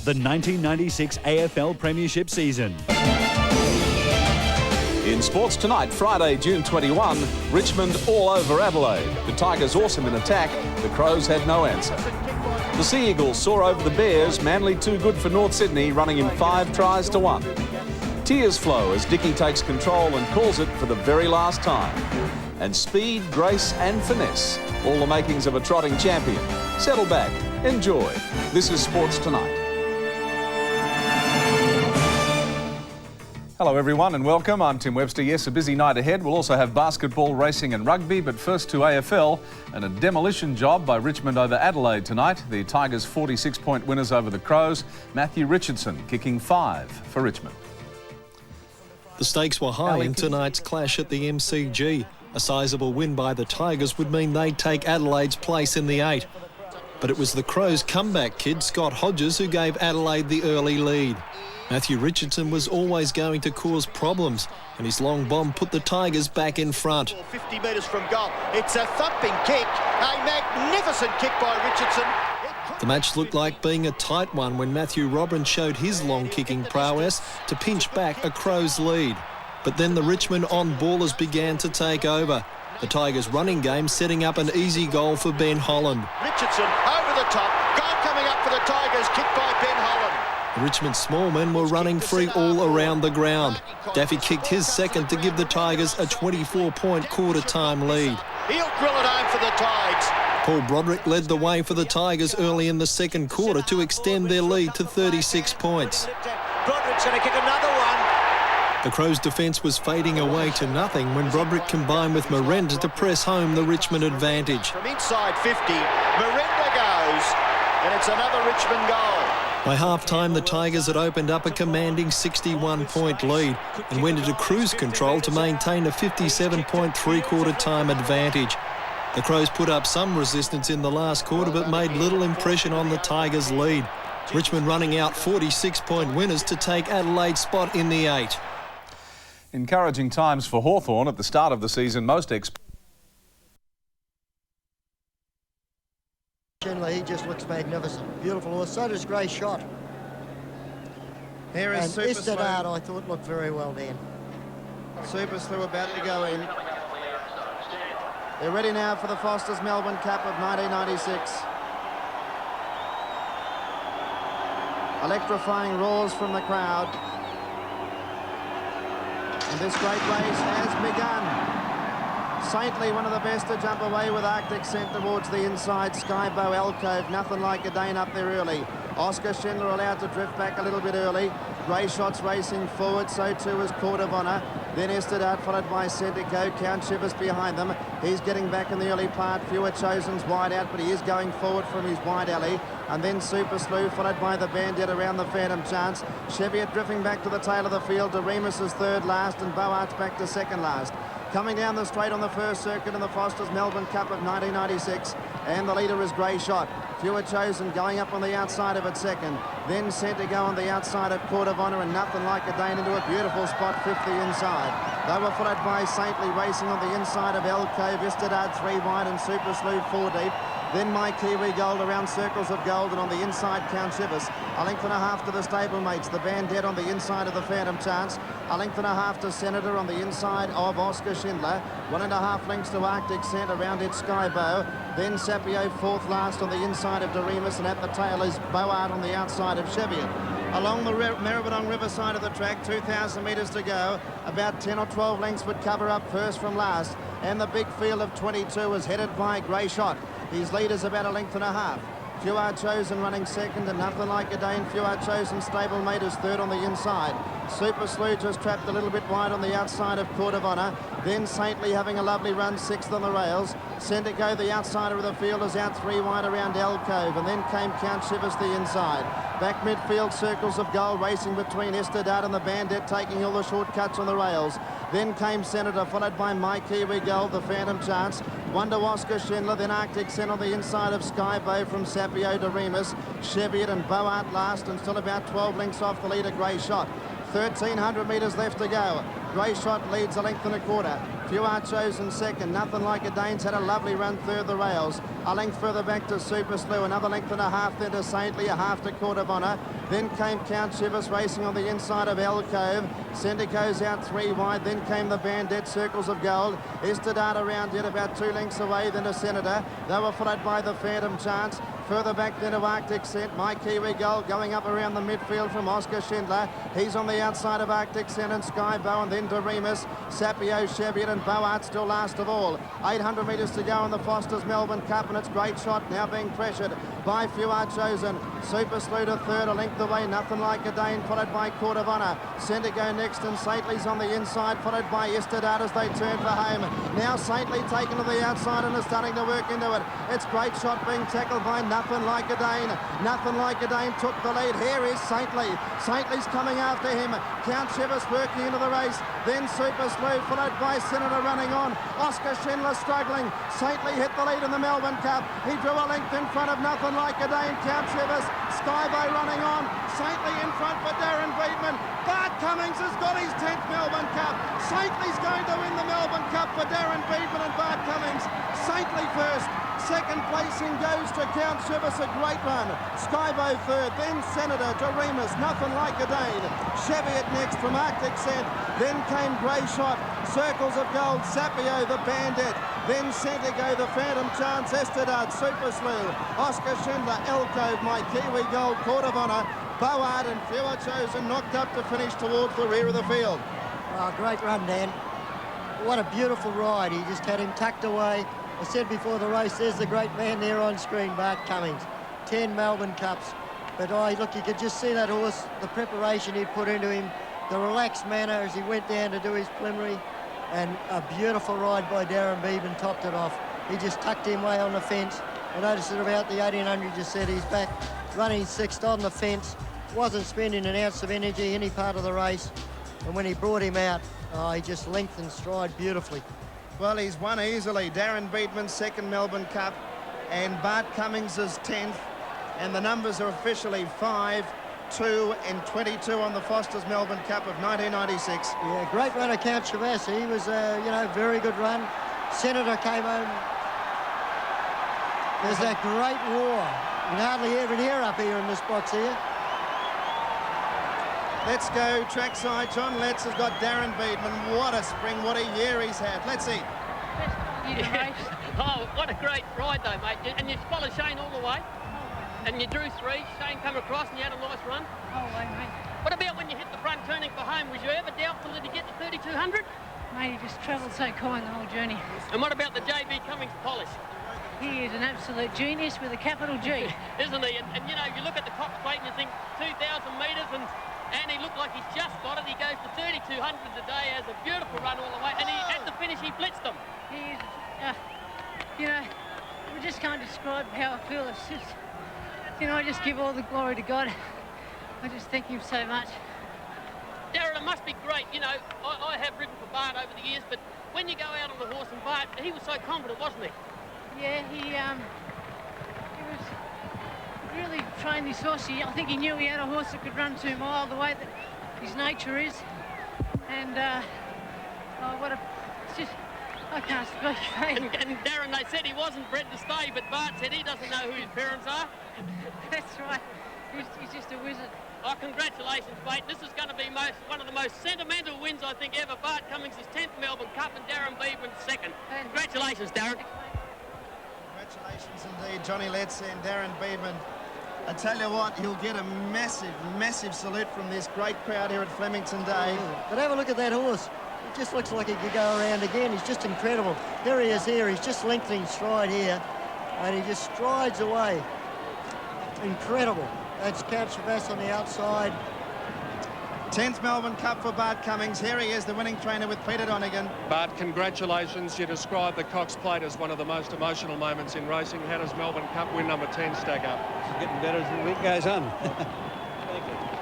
the 1996 AFL Premiership season. In sports tonight, Friday, June 21, Richmond all over Adelaide. The Tigers awesome in attack, the Crows had no answer. The Sea Eagles soar over the Bears, Manly too good for North Sydney, running in 5 tries to 1. Tears flow as Dickey takes control and calls it for the very last time. And speed, grace and finesse, all the makings of a trotting champion. Settle back, enjoy. This is Sports Tonight. Hello everyone and welcome. I'm Tim Webster. Yes, a busy night ahead. We'll also have basketball, racing and rugby, but first to AFL and a demolition job by Richmond over Adelaide tonight. The Tigers 46-point winners over the Crows. Matthew Richardson kicking 5 for Richmond. The stakes were high in tonight's clash at the MCG. A sizable win by the Tigers would mean they'd take Adelaide's place in the 8. But it was the Crows' comeback kid, Scott Hodges, who gave Adelaide the early lead. Matthew Richardson was always going to cause problems, and his long bomb put the Tigers back in front. 50 metres from goal. It's a thumping kick, a magnificent kick by Richardson. The match looked like being a tight one when Matthew Robbins showed his long kicking prowess to pinch back a Crows lead. But then the Richmond on-ballers began to take over. The Tigers' running game setting up an easy goal for Ben Holland. Richardson over the top, goal coming up for the Tigers, kicked by Ben Holland. The Richmond small men were running free all around the ground. Daffy kicked his second to give the Tigers a 24-point quarter-time lead. He'll grill it home for the Tigers. Paul Broderick led the way for the Tigers early in the second quarter to extend their lead to 36 points. Broderick's going to kick another one. The Crows' defence was fading away to nothing when Broderick combined with Miranda to press home the Richmond advantage. From inside 50, Miranda goes, and it's another Richmond goal. By half-time, the Tigers had opened up a commanding 61-point lead and went into cruise control to maintain a 57-point three-quarter-time advantage. The Crows put up some resistance in the last quarter but made little impression on the Tigers' lead. Richmond running out 46-point winners to take Adelaide's spot in the 8. Encouraging times for Hawthorn at the start of the season. Most He just looks magnificent. Beautiful horse. So does Grey Shot. Here is and Super Slow. I thought looked very well then. Super Slow about to go in. They're ready now for the Foster's Melbourne Cup of 1996. Electrifying roars from the crowd. And this great race has begun. Saintly, one of the best to jump away with Arctic sent towards the inside. Skybow, Alcove, nothing like a Dane up there early. Oscar Schindler allowed to drift back a little bit early. Grey Shot's racing forward, so too is Court of Honour. Then Estadart followed by Centico. Count Shivers behind them. He's getting back in the early part. Fewer Chosen's wide out, but he is going forward from his wide alley. And then Super Slew, followed by the Bandit around the Phantom Chance. Cheviot drifting back to the tail of the field. Doremus is third last, and Boart's back to second last. Coming down the straight on the first circuit in the Foster's Melbourne Cup of 1996. And the leader is Grey Shot. Fewer Chosen going up on the outside of it second. Then Centico on the outside of Court of Honour, and nothing like a Dane into a beautiful spot, 50 inside. They were followed by Saintly racing on the inside of Elko, Vistadard 3 wide and Super Slew 4 deep. Then My Kiwi Gold around circles of gold, and on the inside Count Shivers. A length and a half to the stablemates. The Bandit on the inside of the Phantom Chance. A length and a half to Senator on the inside of Oscar Schindler. 1.5 lengths to Arctic Scent around its Skybow. Then Sapio fourth last on the inside of Doremus, and at the tail is Boart on the outside of Cheviot. Along the Maribyrnong River side of the track, 2,000 metres to go. About 10 or 12 lengths would cover up first from last. And the big field of 22 is headed by Grey Shot. His lead is about 1.5 lengths. Few Are Chosen running second, and nothing like a Dane. Few Are Chosen stablemate is third on the inside. Super Slew just trapped a little bit wide on the outside of Court of Honour. Then Saintly having a lovely run, sixth on the rails. Centico, the outsider of the field, is out 3 wide around Alcove, and then came Count Shivers the inside. Back midfield, circles of gold racing between Estadart and the Bandit, taking all the shortcuts on the rails. Then came Senator, followed by My Kiwi Gold, the Phantom Chance. Wonder Oscar Schindler, then Arctic Scent on the inside of Skybow from Sapio to Remus. Cheviot and Boart last, and still about 12 lengths off the leader, Grey Shot. 1,300 metres left to go. Grey Shot leads a length and a quarter. Few Are Chosen second. Nothing Like a Dane's had a lovely run third the rails. A length further back to Super Slew. Another length and a half then to Saintly, a half to Court of Honour. Then came Count Shivers racing on the inside of Alcove. Sendico's out 3 wide. Then came the Bandit, Circles of Gold. Estadard around yet about 2 lengths away. Then to Senator. They were followed by the Phantom Chance. Further back then to Arctic Scent. My Kiwi Gold going up around the midfield from Oscar Schindler. He's on the outside of Arctic Scent and Sky Bow, and then to Remus, Sapio, Cheviot and Boart still last of all. 800 metres to go in the Foster's Melbourne Cup, and it's Great Shot now being pressured by Few Are Chosen. Super Slew to third, a length away. Nothing Like a Dane, followed by Court of Honour. Sendigo next, and Saintly's on the inside, followed by Estadard as they turn for home. Now Saintly taken to the outside and is starting to work into it. It's Great Shot being tackled by Nothing Like a Dane. Nothing Like a Dane took the lead. Here is Saintly. Saintly's coming after him. Count Shivers working into the race. Then Super Slew, followed by Senator running on. Oscar Schindler struggling. Saintly hit the lead in the Melbourne Cup. He drew a length in front of Nothing Like a Dane. Count Shivers. Skybow running on. Saintly in front for Darren Beedman. Bart Cummings has got his 10th Melbourne Cup. Saintly's going to win the Melbourne Cup for Darren Beedman and Bart Cummings. Saintly first. Second placing goes to Count Shivers, a great run. Skybow third, then Senator to Remus, Nothing Like a Dane. Cheviot next from Arctic Scent. Then came Grey Shot, Circles of Gold, Sapio, the Bandit. Then Centigo, the Phantom Chance, Estadard, Super Slew, Oscar Schindler, Alcove, My Kiwi Gold, Court of Honour, Boart and Few Are Chosen knocked up to finish towards the rear of the field. Oh, great run, Dan. What a beautiful ride. He just had him tucked away. I said before the race, there's the great man there on screen, Bart Cummings. 10 Melbourne Cups. But look, you could just see that horse, the preparation he'd put into him, the relaxed manner as he went down to do his preliminary, and a beautiful ride by Darren Beedman topped it off. He just tucked him way on the fence. I noticed at about the 1800, you said he's back running sixth on the fence, wasn't spending an ounce of energy any part of the race. And when he brought him out, he just lengthened stride beautifully. Well, he's won easily. Darren Beedman's 2nd Melbourne Cup and Bart Cummings' 10th. And the numbers are officially 5, 2 and 22 on the Foster's Melbourne Cup of 1996. Yeah, great run of Count Shivers. He was, very good run. Senator came home. There's that great roar. You can hardly hear an ear up here in this box here. Let's go trackside. John Letts has got Darren Beedman. What a spring, what a year he's had. Let's see. Oh, what a great ride though, mate. And you followed Shane all the way. And you drew 3. Shane come across and you had a nice run. Oh, mate. What about when you hit the front turning for home? Was you ever doubtful that he'd get to 3,200? Mate, he just travelled so kind the whole journey. And what about the JB Cummings polish? He is an absolute genius with a capital G. Isn't he? And you know, you look at the Cox plate and you think 2,000 metres and he looked like he's just got it. He goes to 3,200 a day, has a beautiful run all the way, and he, at the finish he blitzed them. He is, we just can't describe how I feel. It's just, I just give all the glory to God. I just thank him so much. Darren, it must be great. You know, I have ridden for Bart over the years, but when you go out on the horse and Bart, he was so confident, wasn't he? Yeah, he was really trained this horse. I think he knew he had a horse that could run 2 miles the way that his nature is. And it's just, I can't speak. And Darren, they said he wasn't bred to stay, but Bart said he doesn't know who his parents are. That's right. He's just a wizard. Oh, congratulations, mate. This is going to be one of the most sentimental wins, I think, ever. Bart Cummings' 10th Melbourne Cup and Darren Beedman's 2nd. Congratulations, Darren. Congratulations indeed, Johnny Letts and Darren Beedman. I tell you what, he'll get a massive, massive salute from this great crowd here at Flemington Day. Yeah. But have a look at that horse. It just looks like he could go around again. He's just incredible. There he is here. He's just lengthening stride here. And he just strides away. Incredible. That's Count Shivers on the outside. 10th Melbourne Cup for Bart Cummings. Here he is, the winning trainer with Peter Donegan. Bart, congratulations. You described the Cox Plate as one of the most emotional moments in racing. How does Melbourne Cup win number 10 stack up? It's getting better as the week goes on.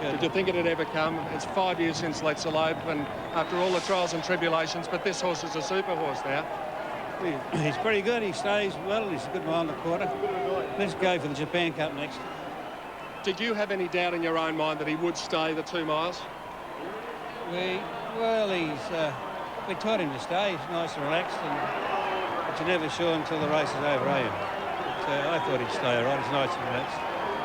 Did you think it had ever come? It's 5 years since Let's Elope, and after all the trials and tribulations, but this horse is a super horse now. He's pretty good. He stays well. He's a good mile and a quarter. Let's go for the Japan Cup next. Did you have any doubt in your own mind that he would stay the 2 miles? Well, we taught him to stay. He's nice and relaxed, but you're never sure until the race is over, are you? But I thought he'd stay all right. He's nice and relaxed.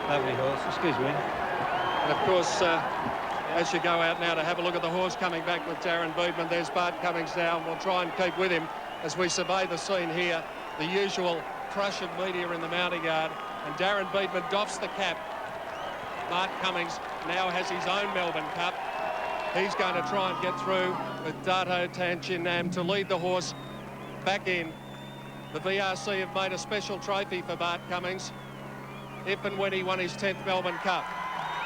Lovely horse. Excuse me. And of course, as you go out now to have a look at the horse coming back with Darren Beadman, there's Bart Cummings now, and we'll try and keep with him as we survey the scene here. The usual crush of media in the mounting yard, and Darren Beadman doffs the cap. Bart Cummings now has his own Melbourne Cup. He's going to try and get through with Dato Tanchinam to lead the horse back in. The VRC have made a special trophy for Bart Cummings if and when he won his 10th Melbourne Cup.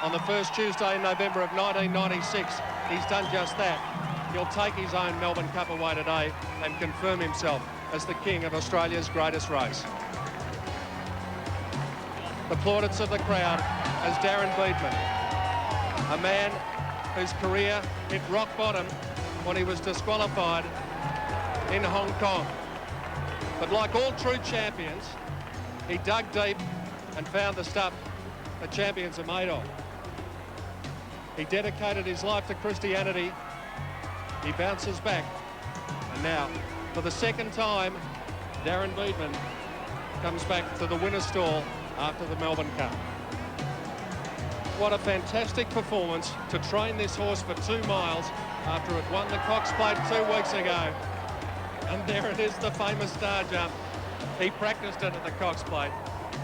On the first Tuesday in November of 1996, he's done just that. He'll take his own Melbourne Cup away today and confirm himself as the king of Australia's greatest race. The plaudits of the crowd as Darren Beadman, a man whose career hit rock bottom when he was disqualified in Hong Kong. But like all true champions, he dug deep and found the stuff that champions are made of. He dedicated his life to Christianity. He bounces back. And now, for the second time, Darren Beadman comes back to the winner's stall after the Melbourne Cup. What a fantastic performance to train this horse for 2 miles after it won the Cox Plate 2 weeks ago. And there it is, the famous star jump. He practiced it at the Cox Plate.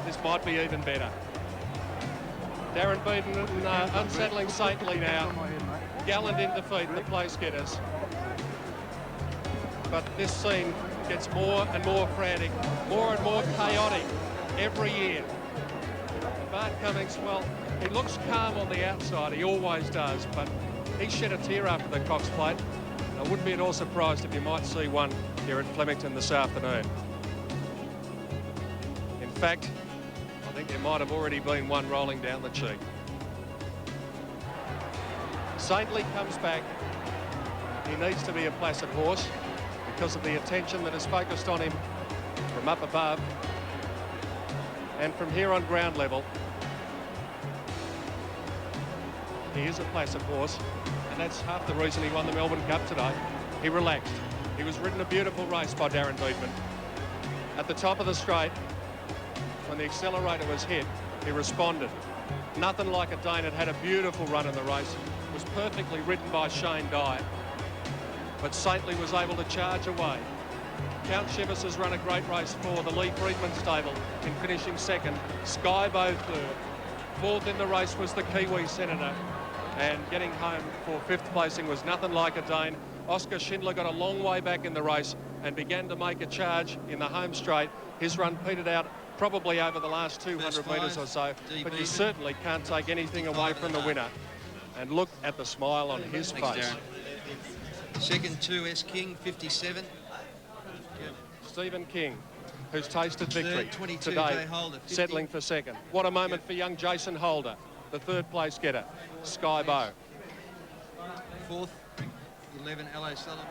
This might be even better. Darren Beadman unsettling Saintly now. Gallant in defeat, the place getters. But this scene gets more and more frantic, more and more chaotic every year. Bart Cummings, well, he looks calm on the outside, he always does, but he shed a tear after the Cox Plate. And I wouldn't be at all surprised if you might see one here at Flemington this afternoon. In fact, I think there might have already been one rolling down the cheek. Saintly comes back. He needs to be a placid horse because of the attention that is focused on him from up above and from here on ground level. He is a placid horse, and that's half the reason he won the Melbourne Cup today. He relaxed. He was ridden a beautiful race by Darren Beadman. At the top of the straight, when the accelerator was hit, he responded. Nothing like a Dane. Had a beautiful run in the race. Was perfectly ridden by Shane Dye. But Saintly was able to charge away. Count Chivas has run a great race for the Lee Friedman stable in finishing second. Skybow third. Fourth in the race was the Kiwi Senator. And getting home for 5th placing was Nothing Like a Dane. Oscar Schindler got a long way back in the race and began to make a charge in the home straight. His run petered out probably over the last 200 metres or so, but you certainly can't take anything away from the winner. And look at the smile on his face. Second to S. King, 57. Stephen King, who's tasted victory Third, today, Holder, settling for second. What a moment for young Jason Holder, the 3rd place getter, Skybow. 4th, 11, L.A. Sullivan.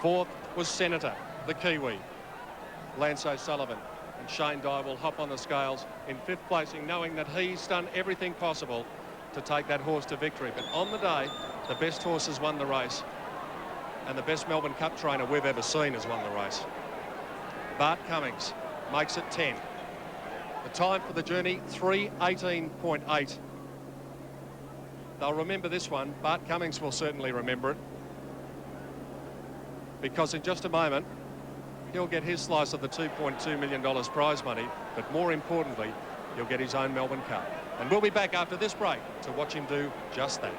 4th was Senator, the Kiwi, Lance O'Sullivan. And Shane Dye will hop on the scales in 5th placing, knowing that he's done everything possible to take that horse to victory. But on the day, the best horses won the race, and the best Melbourne Cup trainer we've ever seen has won the race. Bart Cummings makes it 10. The time for the journey, 3:18.8. They'll remember this one. Bart Cummings will certainly remember it, because in just a moment, he'll get his slice of the $2.2 million prize money, but more importantly, he'll get his own Melbourne Cup. And we'll be back after this break to watch him do just that.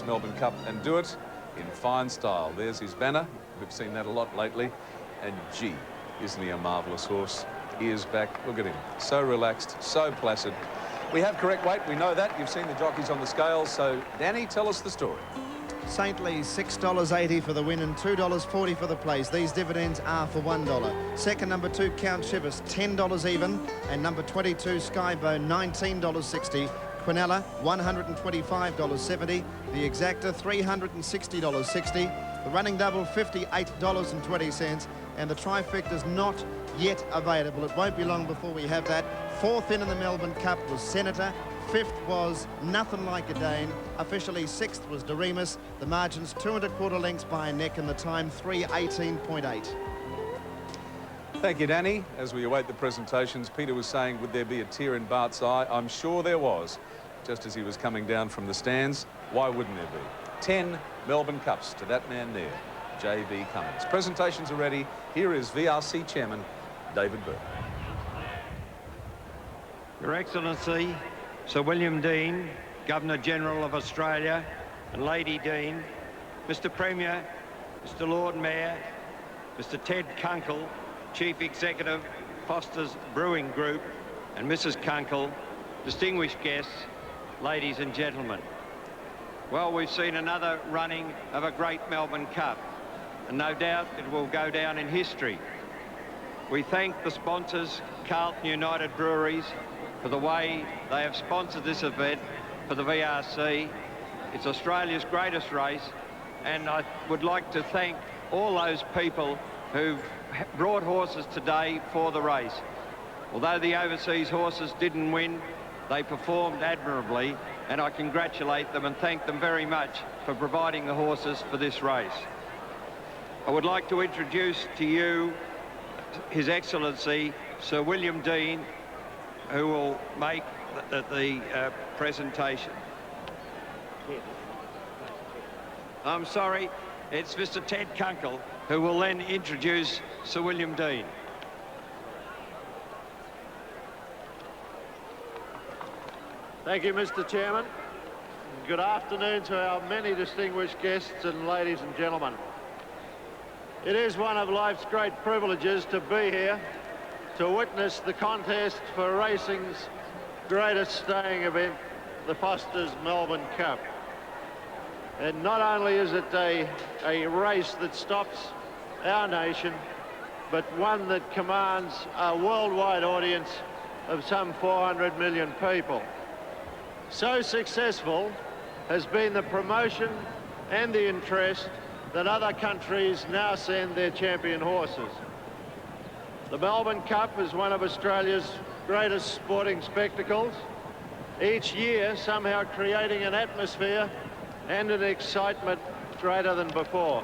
Melbourne Cup, and do it in fine style. There's his banner. We've seen that a lot lately. And gee, isn't he a marvellous horse? Ears back. Look at him. So relaxed, so placid. We have correct weight. We know that. You've seen the jockeys on the scales. So, Danny, tell us the story. Saintly, $6.80 for the win and $2.40 for the place. These dividends are for $1. Second, number 2, Count Chivas, $10 even. And number 22, Skybow, $19.60. Quinella, $125.70. The Exacta, $360.60. The running double, $58.20. And the trifecta's not yet available. It won't be long before we have that. Fourth in the Melbourne Cup was Senator. Fifth was Nothing Like a Dane. Officially sixth was Doremus. The margins 2 1/4 lengths by a neck and the time 3:18.8. Thank you, Danny. As we await the presentations, Peter was saying, would there be a tear in Bart's eye? I'm sure there was, just as he was coming down from the stands. Why wouldn't there be? 10 Melbourne Cups to that man there, J.B. Cummings. Presentations are ready. Here is VRC Chairman David Burke. Your Excellency, Sir William Dean, Governor-General of Australia, and Lady Dean, Mr. Premier, Mr. Lord Mayor, Mr. Ted Kunkel, Chief Executive, Foster's Brewing Group, and Mrs. Kunkel, distinguished guests, ladies and gentlemen. Well, we've seen another running of a great Melbourne Cup, and no doubt it will go down in history. We thank the sponsors, Carlton United Breweries, for the way they have sponsored this event for the VRC. It's Australia's greatest race, and I would like to thank all those people who've brought horses today for the race. Although the overseas horses didn't win, they performed admirably, and I congratulate them and thank them very much for providing the horses for this race. I would like to introduce to you His Excellency Sir William Dean, who will make the presentation. I'm sorry, it's Mr. Ted Kunkel, who will then introduce Sir William Dean. Thank you, Mr. Chairman. Good afternoon to our many distinguished guests and ladies and gentlemen. It is one of life's great privileges to be here to witness the contest for racing's greatest staying event, the Foster's Melbourne Cup. And not only is it a race that stops our nation, but one that commands a worldwide audience of some 400 million people. So successful has been the promotion and the interest that other countries now send their champion horses. The Melbourne Cup is one of Australia's greatest sporting spectacles, each year somehow creating an atmosphere and an excitement greater than before.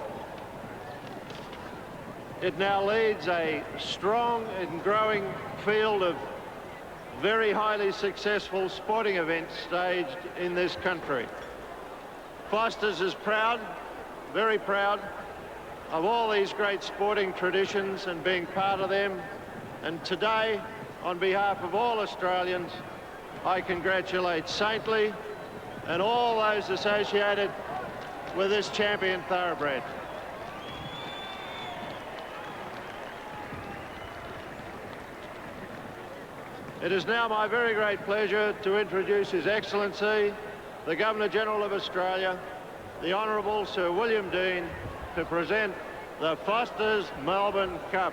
It now leads a strong and growing field of very highly successful sporting events staged in this country. Foster's is proud, very proud, of all these great sporting traditions and being part of them. And today, on behalf of all Australians, I congratulate Saintly and all those associated with this champion thoroughbred. It is now my very great pleasure to introduce His Excellency, the Governor-General of Australia, the Honourable Sir William Dean, to present the Foster's Melbourne Cup.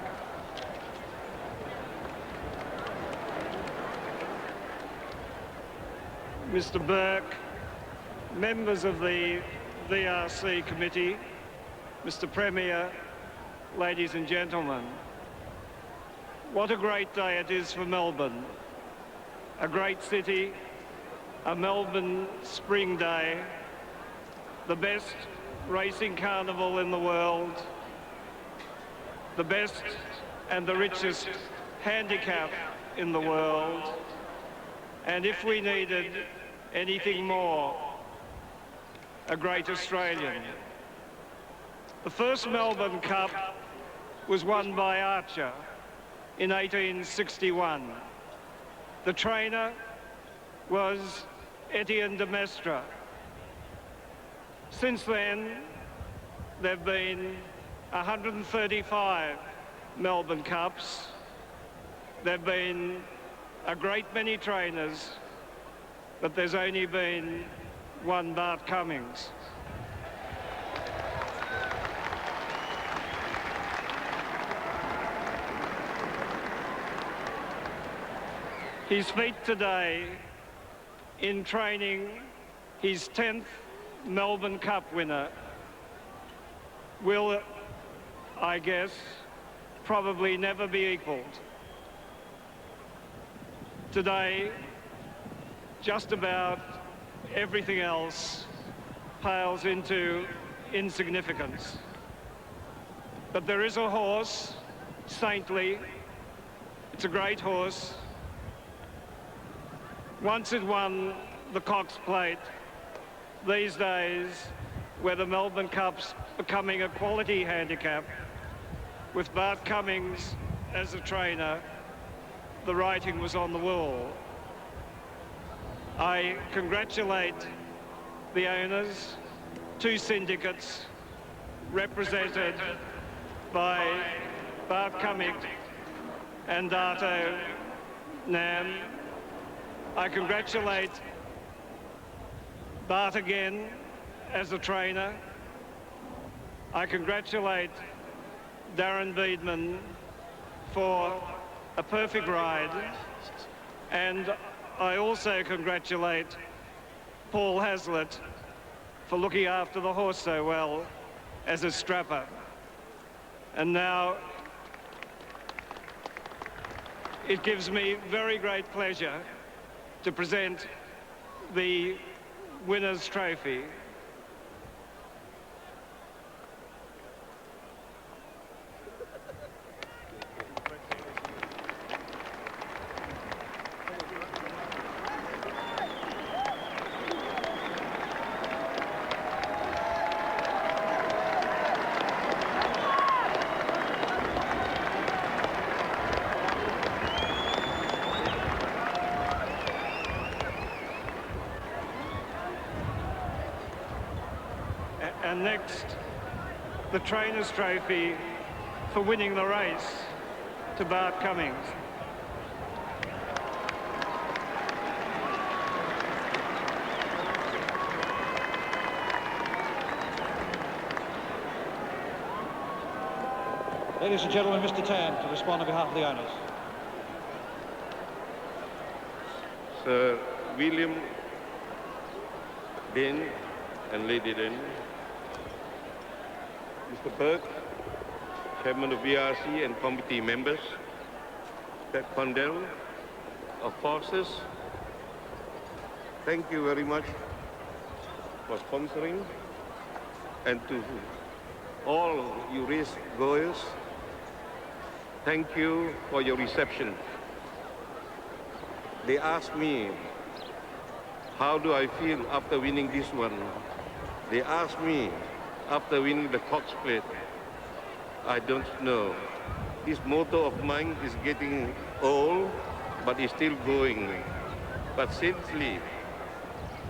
Mr. Burke, members of the VRC committee, Mr. Premier, ladies and gentlemen, what a great day it is for Melbourne. A great city, a Melbourne spring day, the best racing carnival in the world, the best and the richest handicap in the world, and if we needed anything more, a great Australian. The first Melbourne Cup was won by Archer in 1861. The trainer was Etienne de Maistre. Since then, there have been 135 Melbourne Cups. There have been a great many trainers, but there's only been one Bart Cummings. his feat today in training his 10th Melbourne Cup winner will, I guess, probably never be equalled. Today, just about everything else pales into insignificance. But there is a horse, Saintly. It's a great horse. Once it won the Cox Plate, these days, where the Melbourne Cup's becoming a quality handicap, with Bart Cummings as a trainer, the writing was on the wall. I congratulate the owners, two syndicates represented by Bart Cummings and Dato Nam. I congratulate Bart again as a trainer. I congratulate Darren Beedman for a perfect ride, and I also congratulate Paul Hazlitt for looking after the horse so well as a strapper. And now it gives me very great pleasure to present the winner's trophy. And next, the trainer's trophy for winning the race to Bart Cummings. Ladies and gentlemen, Mr. Tan to respond on behalf of the owners. Sir William Dean and Lady Dean, Mr. Burke, Chairman of VRC and committee members, Ted Condell of Forces, thank you very much for sponsoring, and to all you race goers, thank you for your reception. They asked me, how do I feel after winning this one? They asked me, after winning the Cox Plate, I don't know. This motto of mine is getting old, but it's still going. But Saintly,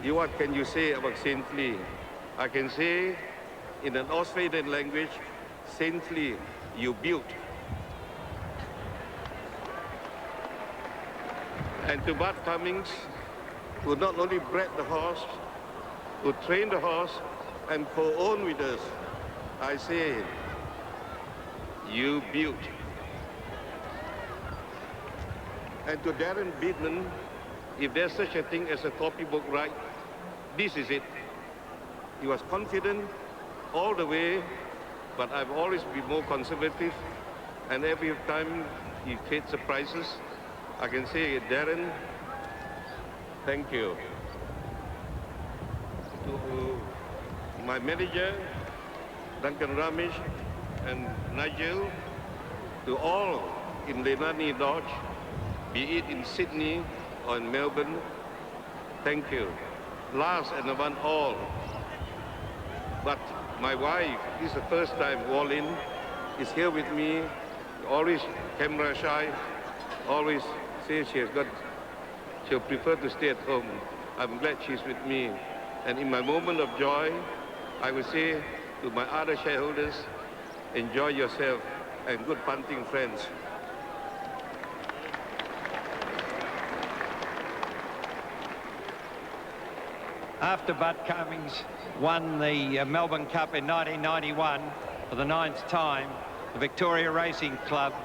what can you say about Saintly? I can say, in an Australian language, Saintly, you built. And to Bart Cummings, who not only bred the horse, who trained the horse, and co-own with us, I say, you built. And to Darren Beedman, if there's such a thing as a copybook ride, this is it. He was confident all the way, but I've always been more conservative, and every time he creates surprises, I can say, Darren, thank you. To my manager, Duncan Ramesh and Nigel, to all in Lenani Lodge, be it in Sydney or in Melbourne, thank you. Last and above all, but my wife, this is the first time all in, is here with me, always camera shy, always says she'll prefer to stay at home. I'm glad she's with me. And in my moment of joy, I will say to my other shareholders, enjoy yourself and good punting, friends. After Bart Cummings won the Melbourne Cup in 1991 for the 9th time, the Victoria Racing Club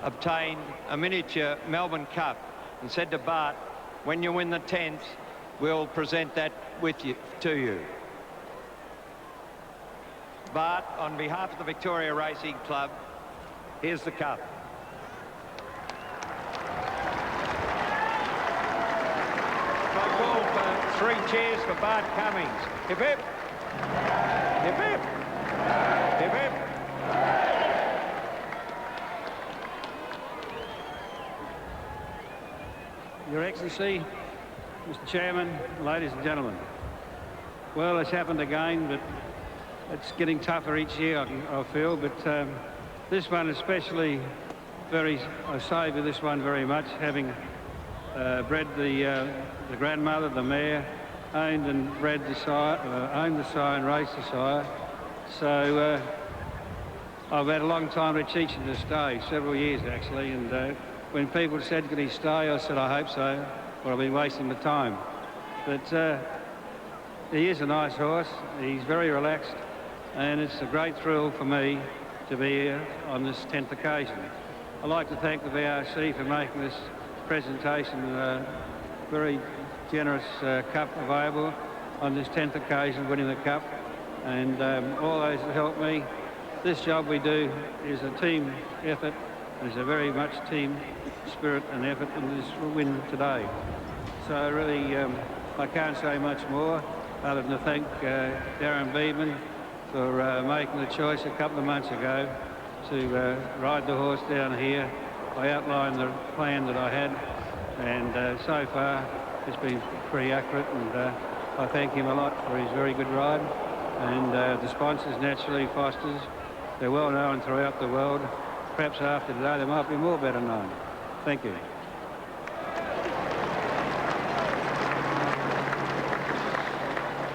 obtained a miniature Melbourne Cup and said to Bart, when you win the 10th, we'll present that to you. Bart, on behalf of the Victoria Racing Club, here's the cup. I call for 3 cheers for Bart Cummings. Hip hip. Hip hip. Hip hip. Your Excellency, Mr. Chairman, ladies and gentlemen. Well, it's happened again, but it's getting tougher each year, I feel. But this one especially, I savour this one very much, having bred the grandmother, the mare, owned and bred the sire, owned the sire and raced the sire. So I've had a long time to teach him to stay, several years actually, and when people said, can he stay, I said, I hope so, or I'll be wasting my time. But he is a nice horse, he's very relaxed, and it's a great thrill for me to be here on this 10th occasion. I'd like to thank the VRC for making this presentation very generous cup available on this 10th occasion, winning the cup, and all those that helped me. This job we do is a team effort. There's a very much team spirit and effort in this win today. So really, I can't say much more other than to thank Darren Beedman for making the choice a couple of months ago to ride the horse down here. I outlined the plan that I had, and so far it's been pretty accurate, and I thank him a lot for his very good ride. And the sponsors, naturally, Foster's, they're well known throughout the world. Perhaps after today they might be more better known. Thank you.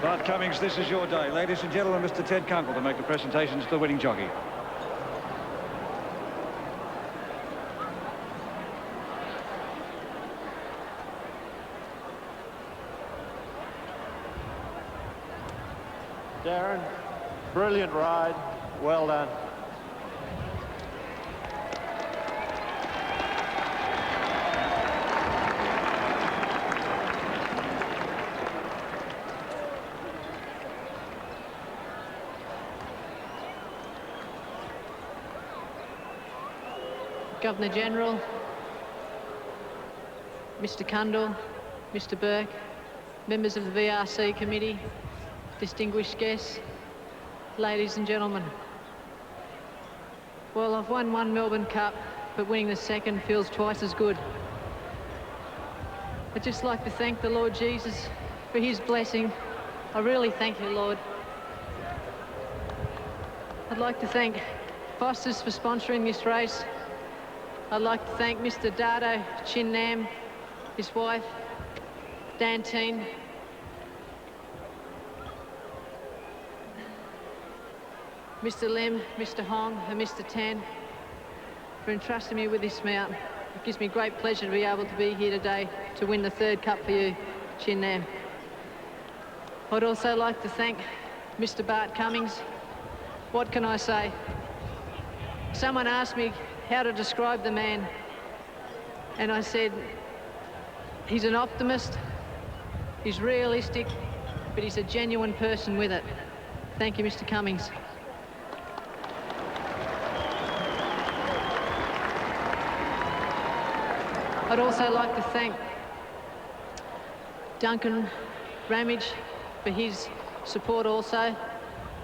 Bart Cummings, this is your day. Ladies and gentlemen, Mr. Ted Kunkel to make the presentation to the winning jockey. Darren, brilliant ride. Well done. Governor General, Mr. Kundle, Mr. Burke, members of the VRC committee, distinguished guests, ladies and gentlemen. Well, I've won 1 Melbourne Cup, but winning the second feels twice as good. I'd just like to thank the Lord Jesus for his blessing. I really thank you, Lord. I'd like to thank Foster's for sponsoring this race. I'd like to thank Mr. Dardo Chin Nam, his wife, Dantine, Mr. Lim, Mr. Hong, and Mr. Tan for entrusting me with this mount. It gives me great pleasure to be able to be here today to win the 3rd cup for you, Chin Nam. I'd also like to thank Mr. Bart Cummings. What can I say? Someone asked me how to describe the man, and I said, he's an optimist, he's realistic, but he's a genuine person with it. Thank you, Mr. Cummings. I'd also like to thank Duncan Ramage for his support also,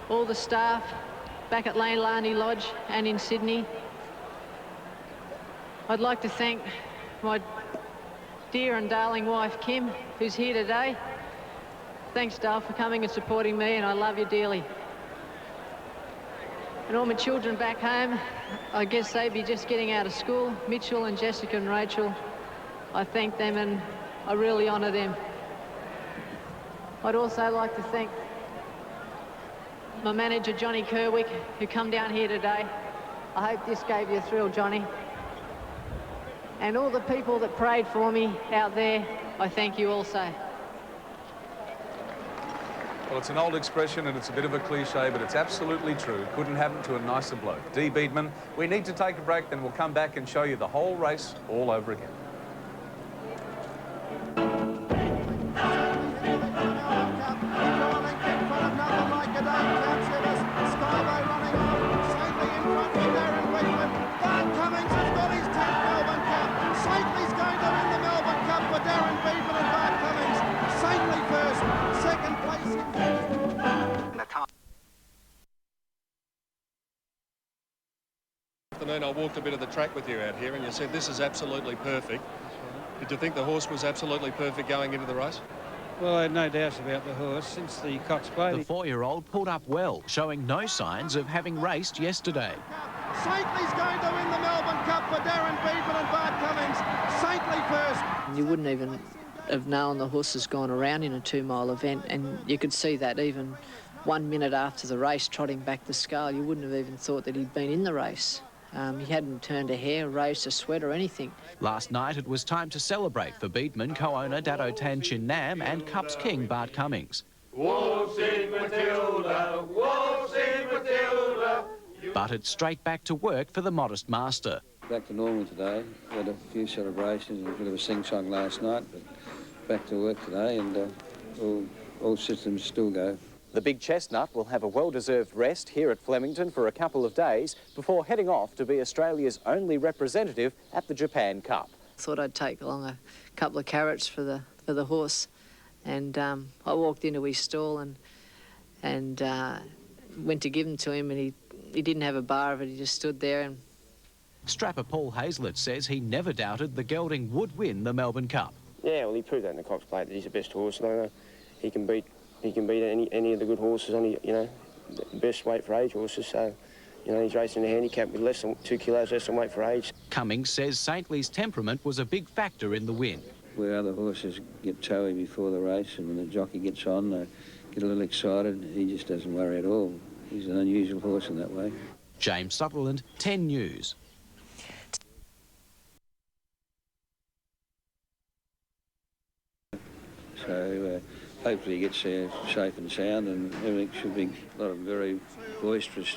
all the staff back at Leilani Lodge and in Sydney. I'd like to thank my dear and darling wife, Kim, who's here today. Thanks, Dale, for coming and supporting me, and I love you dearly. And all my children back home, I guess they'd be just getting out of school. Mitchell and Jessica and Rachel, I thank them and I really honour them. I'd also like to thank my manager, Johnny Kerwick, who come down here today. I hope this gave you a thrill, Johnny. And all the people that prayed for me out there, I thank you also. Well, it's an old expression and it's a bit of a cliche, but it's absolutely true. Couldn't happen to a nicer bloke. D. Beedman, we need to take a break, then we'll come back and show you the whole race all over again. afternoon I walked a bit of the track with you out here and you said this is absolutely perfect. Did you think the horse was absolutely perfect going into the race? Well, I had no doubts about the horse since the Cox Plate. The 4-year-old pulled up well, showing no signs of having raced yesterday. Saintly's going to win the Melbourne Cup for Darren Beadman and Bart Cummings. Saintly first. You wouldn't even have known the horse has gone around in a 2-mile event, and you could see that even 1 minute after the race, trotting back the scale, you wouldn't have even thought that he'd been in the race. He hadn't turned a hair, raised a sweat or anything. Last night it was time to celebrate for Beadman co-owner Dato Tan Chin Nam and Cup's king Bart Cummings. Wolves in Matilda, wolves in Matilda. But it's straight back to work for the modest master. Back to normal today. We had a few celebrations and a bit of a sing-song last night, but back to work today, and all systems still go. The big chestnut will have a well-deserved rest here at Flemington for a couple of days before heading off to be Australia's only representative at the Japan Cup. Thought I'd take along a couple of carrots for the horse, and I walked into his stall and went to give them to him, and he didn't have a bar of it. He just stood there. And Strapper Paul Hazlett says he never doubted the gelding would win the Melbourne Cup. Yeah, well, he proved that in the Cox Plate that he's the best horse, and I know he can beat any of the good horses, only, you know, the best weight for age horses. So, you know, he's racing a handicap with less than 2 kilos less than weight for age. Cummings says Saintly's temperament was a big factor in the win. Where other horses get toey before the race, and when the jockey gets on, they get a little excited. He just doesn't worry at all. He's an unusual horse in that way. James Sutherland, 10 News. So hopefully he gets there safe and sound, and everything should be a lot of very boisterous.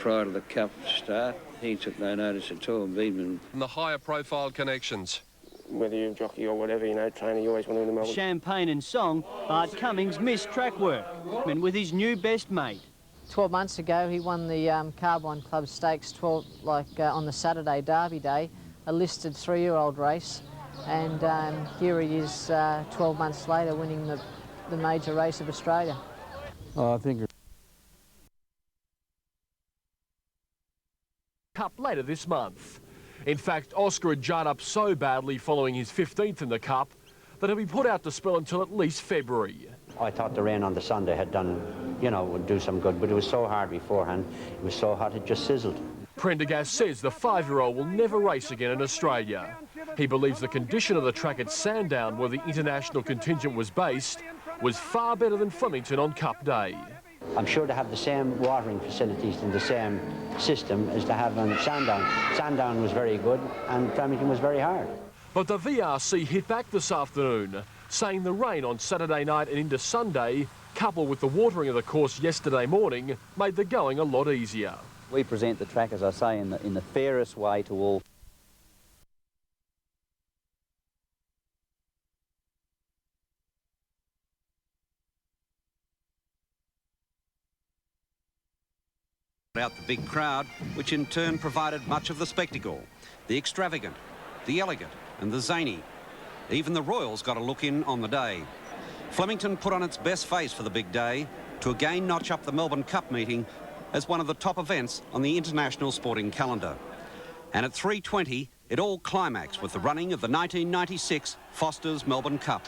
Prior to the Cup start, he took no notice at all. Beadman. And the higher profile connections. Whether you're a jockey or whatever, you know, trainer, you always want to win the Melbourne. Champagne and song, Bart Cummings missed track work, and with his new best mate. 12 months ago, he won the Carbine Club Stakes on the Saturday Derby Day, a listed 3-year-old race. And here he is 12 months later winning the major race of Australia. Oh, I think Cup later this month. In fact, Oscar had jarred up so badly following his 15th in the Cup that he'll be put out to spell until at least February. I thought the rain on the Sunday had done, you know, would do some good, but it was so hard beforehand. It was so hot it just sizzled. Prendergast says the 5-year-old will never race again in Australia. He believes the condition of the track at Sandown, where the international contingent was based, was far better than Flemington on Cup Day. I'm sure to have the same watering facilities and the same system as to have on Sandown. Sandown was very good and Flemington was very hard. But the VRC hit back this afternoon, saying the rain on Saturday night and into Sunday, coupled with the watering of the course yesterday morning, made the going a lot easier. We present the track, as I say, in the fairest way to all. Out the big crowd, which in turn provided much of the spectacle. The extravagant, the elegant and the zany. Even the Royals got a look in on the day. Flemington put on its best face for the big day to again notch up the Melbourne Cup meeting as one of the top events on the international sporting calendar. And at 3:20, it all climaxed with the running of the 1996 Foster's Melbourne Cup.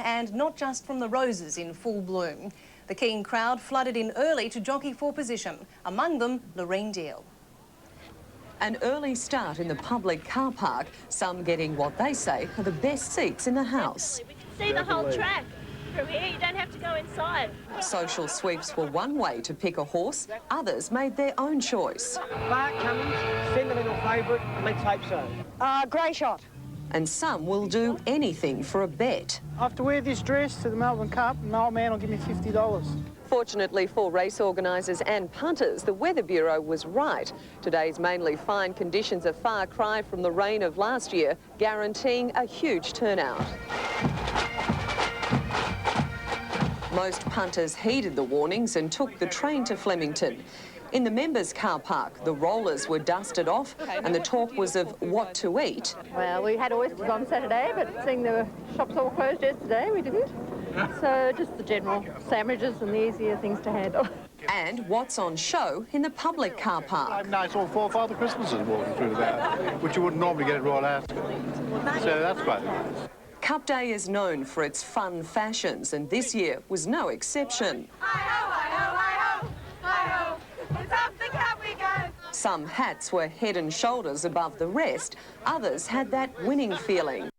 And not just from the roses in full bloom. The keen crowd flooded in early to jockey for position, among them Lorraine Deal. An early start in the public car park, some getting what they say are the best seats in the house. We can see the whole track from here, you don't have to go inside. Social sweeps were one way to pick a horse, others made their own choice. Bart Cummings, sentimental favourite, let's hope so. Grey shot. And some will do anything for a bet. I have to wear this dress to the Melbourne Cup and my old man will give me $50. Fortunately for race organisers and punters, the Weather Bureau was right. Today's mainly fine conditions a far cry from the rain of last year, guaranteeing a huge turnout. Most punters heeded the warnings and took the train to Flemington. In the members' car park, the rollers were dusted off and the talk was of what to eat. Well, we had oysters on Saturday, but seeing the shops all closed yesterday, we didn't. So just the general sandwiches and the easier things to handle. and what's on show in the public car park. I saw 4 Father Christmases walking through there, which you wouldn't normally get at Royal Ascot. So that's quite nice. Cup Day is known for its fun fashions, and this year was no exception. Some hats were head and shoulders above the rest, others had that winning feeling.